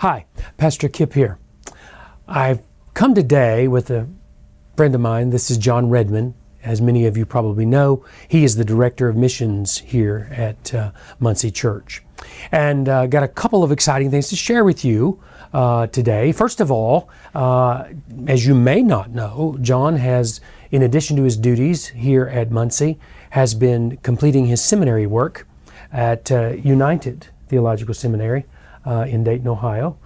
Hi, Pastor Kip here. I've come today with a friend of mine. This is John Redmond. As many of you probably know, he is the Director of Missions here at Muncie Church. And got a couple of exciting things to share with you today. First of all, as you may not know, John has, in addition to his duties here at Muncie, has been completing his seminary work at United Theological Seminary in Dayton, Ohio,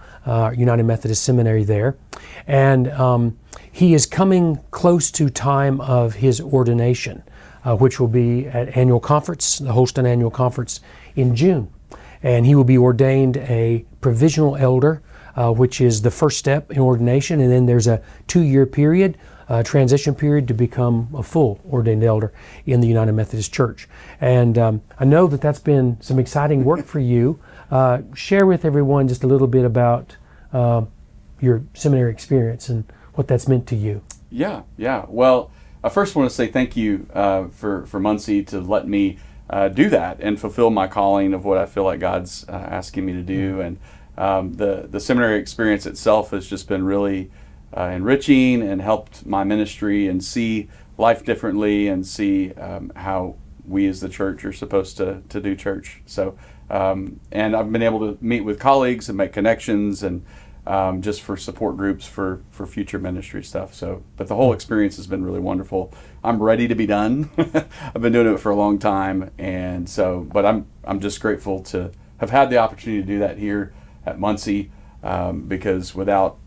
United Methodist Seminary there. And he is coming close to time of his ordination, which will be at annual conference, the Holston Annual Conference in June. And he will be ordained a provisional elder, which is the first step in ordination. And then there's a 2-year period, transition period, to become a full ordained elder in the United Methodist Church. And I know that that's been some exciting work for you. Share with everyone just a little bit about your seminary experience and what that's meant to you. Yeah. Well, I first want to say thank you for Muncie to let me do that and fulfill my calling of what I feel like God's asking me to do. And the seminary experience itself has just been really enriching and helped my ministry and see life differently and see how we as the church are supposed to do church. So, and I've been able to meet with colleagues and make connections and just for support groups for future ministry stuff. So, but the whole experience has been really wonderful. I'm ready to be done. I've been doing it for a long time, and so, but I'm just grateful to have had the opportunity to do that here at Muncie, because without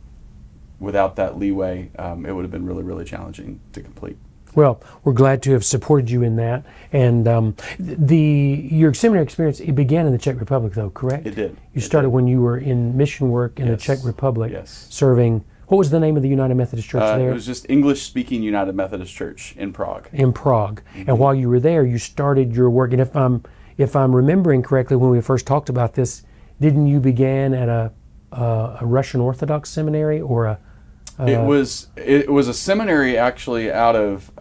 that leeway, it would have been really, really challenging to complete. Well, we're glad to have supported you in that. And your seminary experience, it began in the Czech Republic, though, correct? It did. You started when you were in mission work in the Czech Republic, serving. What was the name of the United Methodist Church there? It was just English-speaking United Methodist Church in Prague. In Prague. Mm-hmm. And while you were there, you started your work. And if I'm remembering correctly, when we first talked about this, didn't you begin at a Russian Orthodox seminary or a? It was a seminary actually out of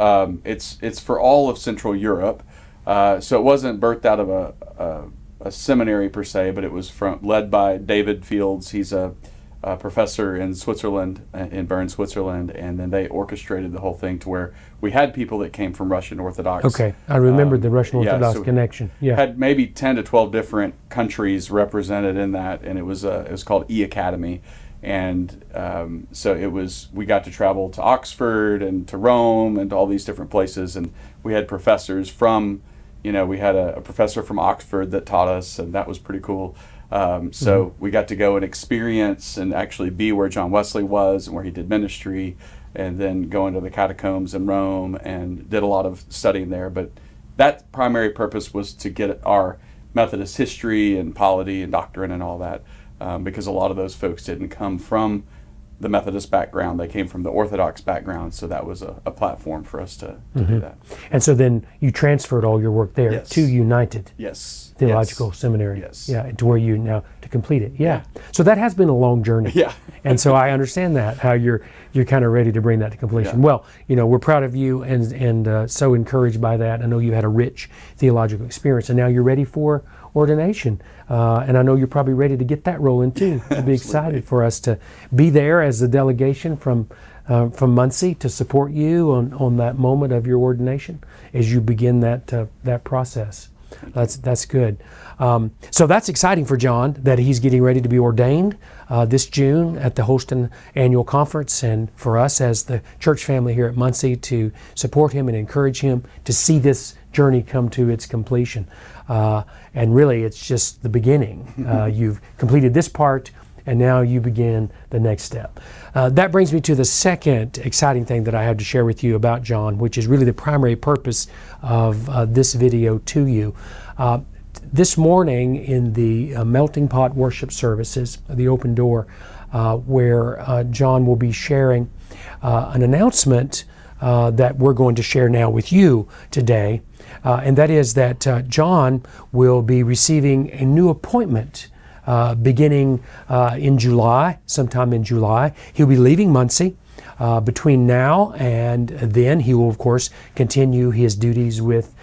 it's for all of Central Europe, so it wasn't birthed out of a seminary per se, but it was led by David Fields. He's a professor in Switzerland, in Bern, Switzerland, and then they orchestrated the whole thing to where we had people that came from Russian Orthodox. Okay, I remembered the Russian Orthodox so connection. Yeah, had maybe 10 to 12 different countries represented in that, and it was called E-Academy. And so we got to travel to Oxford and to Rome and to all these different places, and we had professors from, we had a professor from Oxford that taught us, and that was pretty cool. So we got to go and experience and actually be where John Wesley was and where he did ministry, and then go into the catacombs in Rome and did a lot of studying there. But that primary purpose was to get our Methodist history and polity and doctrine and all that. Because a lot of those folks didn't come from the Methodist background. They came from the Orthodox background, so that was a platform for us to do that. And so then you transferred all your work there to United Theological Seminary. Yes. Yeah, to where you now to complete it. Yeah. So that has been a long journey. Yeah. And so I understand that, how you're kind of ready to bring that to completion. Yeah. Well, we're proud of you and so encouraged by that. I know you had a rich theological experience, and now you're ready for ordination. And I know you're probably ready to get that rolling too. I'd be excited for us to be there as a delegation from Muncie to support you on that moment of your ordination as you begin that process. That's good. So that's exciting for John that he's getting ready to be ordained this June at the Holston Annual Conference, and for us as the church family here at Muncie to support him and encourage him to see this journey come to its completion. And really, it's just the beginning. You've completed this part, and now you begin the next step. That brings me to the second exciting thing that I have to share with you about John, which is really the primary purpose of this video to you. This morning in the Melting Pot worship services, the open door, where John will be sharing an announcement that we're going to share now with you today. And that is that John will be receiving a new appointment beginning in July, sometime in July. He'll be leaving Muncie. Between now and then, he will, of course, continue his duties with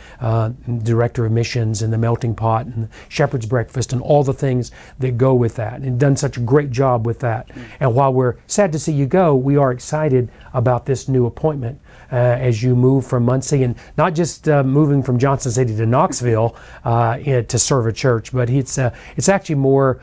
director of missions and the melting pot and the shepherd's breakfast and all the things that go with that, and done such a great job with that. And while we're sad to see you go, we are excited about this new appointment as you move from Muncie, and not just moving from Johnson City to Knoxville to serve a church, but it's actually more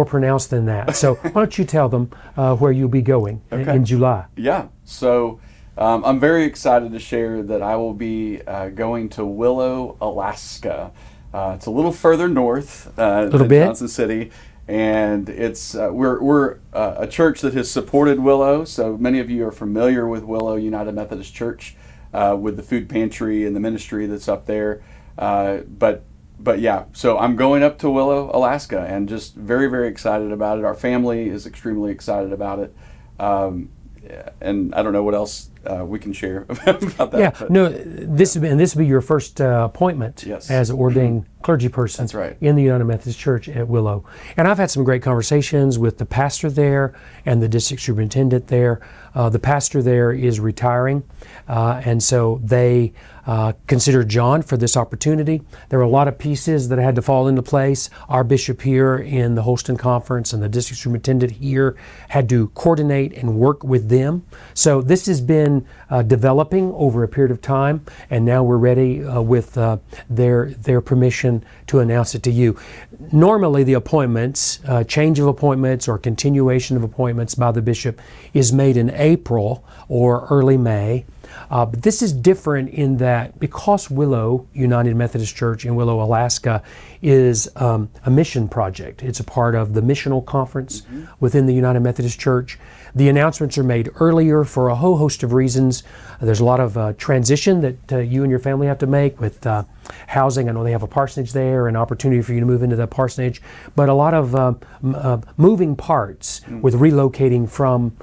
pronounced than that. So why don't you tell them where you'll be going in July? Yeah. So I'm very excited to share that I will be going to Willow, Alaska. It's a little further north than Johnson City. And it's we're a church that has supported Willow, so many of you are familiar with Willow United Methodist Church, with the food pantry and the ministry that's up there. But yeah, so I'm going up to Willow, Alaska, and just very, very excited about it. Our family is extremely excited about it. And I don't know what else we can share about that. Yeah, no, this will be your first appointment as ordained clergy person. That's right. In the United Methodist Church at Willow. And I've had some great conversations with the pastor there and the district superintendent there. The pastor there is retiring, and so they considered John for this opportunity. There were a lot of pieces that had to fall into place. Our bishop here in the Holston Conference and the district superintendent here had to coordinate and work with them. So this has been developing over a period of time, and now we're ready with their permission to announce it to you. Normally the appointments, change of appointments or continuation of appointments by the bishop is made in April or early May. But this is different in that because Willow United Methodist Church in Willow, Alaska is a mission project. It's a part of the missional conference within the United Methodist Church. The announcements are made earlier for a whole host of reasons. There's a lot of transition that you and your family have to make with housing. I know they have a parsonage there, an opportunity for you to move into the parsonage, but a lot of moving parts with relocating from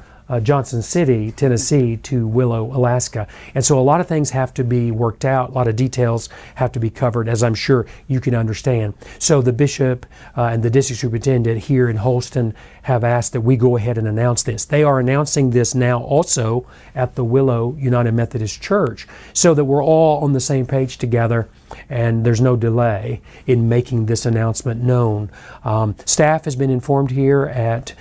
Johnson City, Tennessee to Willow, Alaska. And so a lot of things have to be worked out, a lot of details have to be covered, as I'm sure you can understand. So the bishop and the district superintendent here in Holston have asked that we go ahead and announce this. They are announcing this now also at the Willow United Methodist Church so that we're all on the same page together and there's no delay in making this announcement known. Staff has been informed here at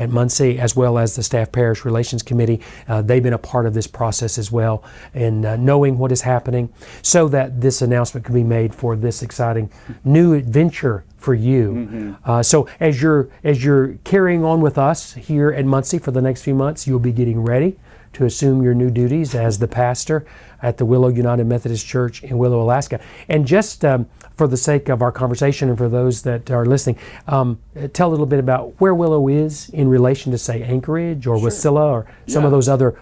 Muncie, as well as the Staff Parish Relations Committee. They've been a part of this process as well in knowing what is happening so that this announcement can be made for this exciting new adventure for you. So as you're carrying on with us here at Muncie for the next few months, you'll be getting ready to assume your new duties as the pastor at the Willow United Methodist Church in Willow, Alaska. And just for the sake of our conversation and for those that are listening, tell a little bit about where Willow is in relation to, say, Anchorage or Wasilla or some of those other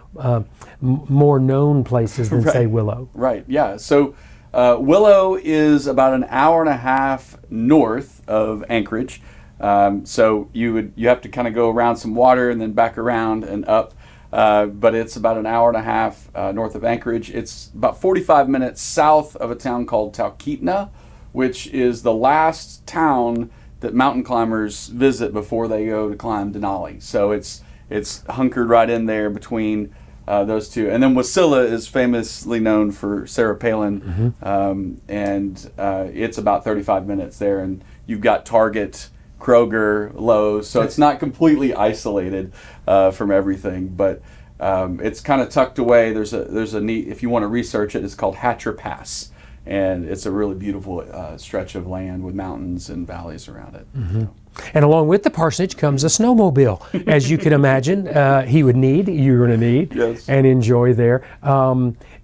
more known places than, say, Willow. Right, yeah. So Willow is about an hour and a half north of Anchorage. So you have to kind of go around some water and then back around and up. But it's about an hour and a half north of Anchorage. It's about 45 minutes south of a town called Talkeetna, which is the last town that mountain climbers visit before they go to climb Denali. So it's hunkered right in there between those two. And then Wasilla is famously known for Sarah Palin, and it's about 35 minutes there. And you've got Target, Kroger, Lowe's, so it's not completely isolated from everything, but it's kind of tucked away. There's a neat, if you want to research it, it's called Hatcher Pass, and it's a really beautiful stretch of land with mountains and valleys around it. So. And along with the parsonage comes a snowmobile, as you can imagine. You're going to need, and enjoy there.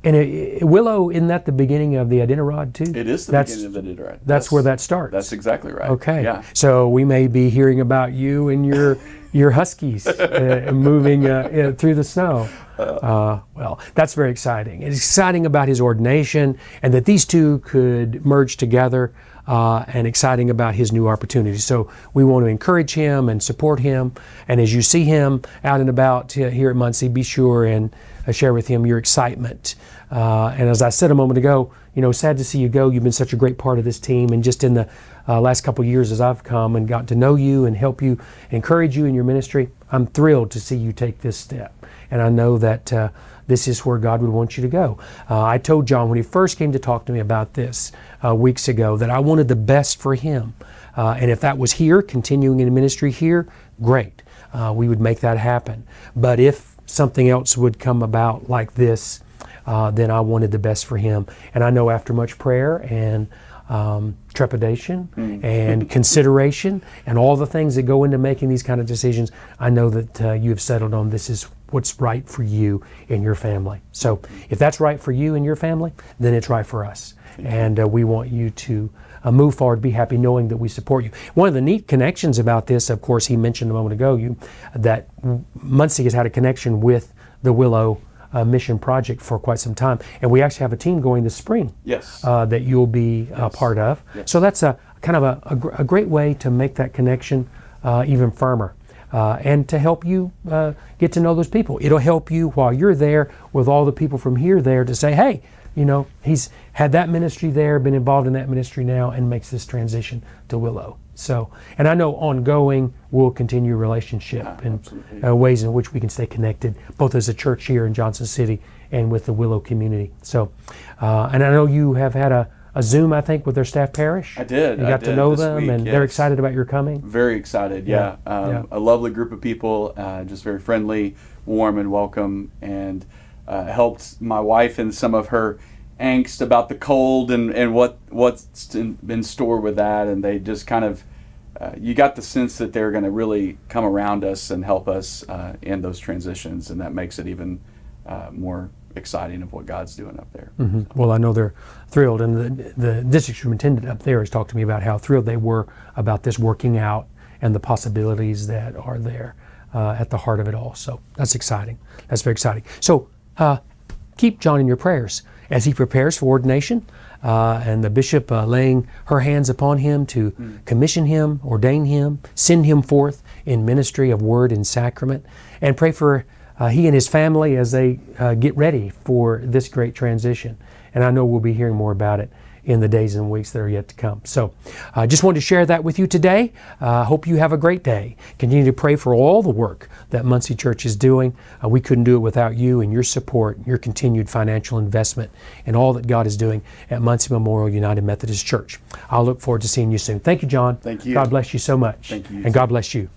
And Willow, isn't that the beginning of the Iditarod too? It is the beginning of the Iditarod. That's where that starts. That's exactly right. Okay. Yeah. So we may be hearing about you and your huskies moving through the snow. Well, that's very exciting. It's exciting about his ordination and that these two could merge together, and exciting about his new opportunities. So we want to encourage him and support him. And as you see him out and about here at Muncie, be sure and share with him your excitement. And as I said a moment ago, sad to see you go. You've been such a great part of this team, and just in the last couple of years as I've come and got to know you and help you, encourage you in your ministry. I'm thrilled to see you take this step. And I know that this is where God would want you to go. I told John when he first came to talk to me about this weeks ago that I wanted the best for him. And if that was here, continuing in ministry here, great. We would make that happen. But if something else would come about like this, then I wanted the best for him. And I know after much prayer and trepidation and consideration and all the things that go into making these kind of decisions, I know that you have settled on this is what's right for you and your family. So if that's right for you and your family, then it's right for us. And we want you to move forward, be happy knowing that we support you. One of the neat connections about this, of course, he mentioned a moment ago, that Muncie has had a connection with the Willow Mission Project for quite some time. And we actually have a team going this spring that you'll be a part of. So that's a kind of a great way to make that connection even firmer. And to help you get to know those people. It'll help you while you're there with all the people from here there to say, hey, you know, he's had that ministry there, been involved in that ministry now, and makes this transition to Willow. So, and I know ongoing we'll continue a relationship and ways in which we can stay connected, both as a church here in Johnson City and with the Willow community. So, and I know you have had a Zoom, I think, with their staff parish. I did. You got to know them, week, and they're excited about your coming. Very excited, yeah. A lovely group of people, just very friendly, warm, and welcome, and helped my wife in some of her angst about the cold and what's in store with that. And they just kind of, you got the sense that they're going to really come around us and help us in those transitions, and that makes it even more exciting of what God's doing up there. Well, I know they're thrilled, and the district superintendent up there has talked to me about how thrilled they were about this working out and the possibilities that are there at the heart of it all. So that's exciting. That's very exciting. So keep John in your prayers as he prepares for ordination, and the bishop laying her hands upon him to commission him, ordain him, send him forth in ministry of word and sacrament, and pray for he and his family as they get ready for this great transition. And I know we'll be hearing more about it in the days and weeks that are yet to come. So I just wanted to share that with you today. Hope you have a great day. Continue to pray for all the work that Muncie Church is doing. We couldn't do it without you and your support, your continued financial investment, and all that God is doing at Muncie Memorial United Methodist Church. I'll look forward to seeing you soon. Thank you, John. Thank you. God bless you so much. Thank you. And God bless you.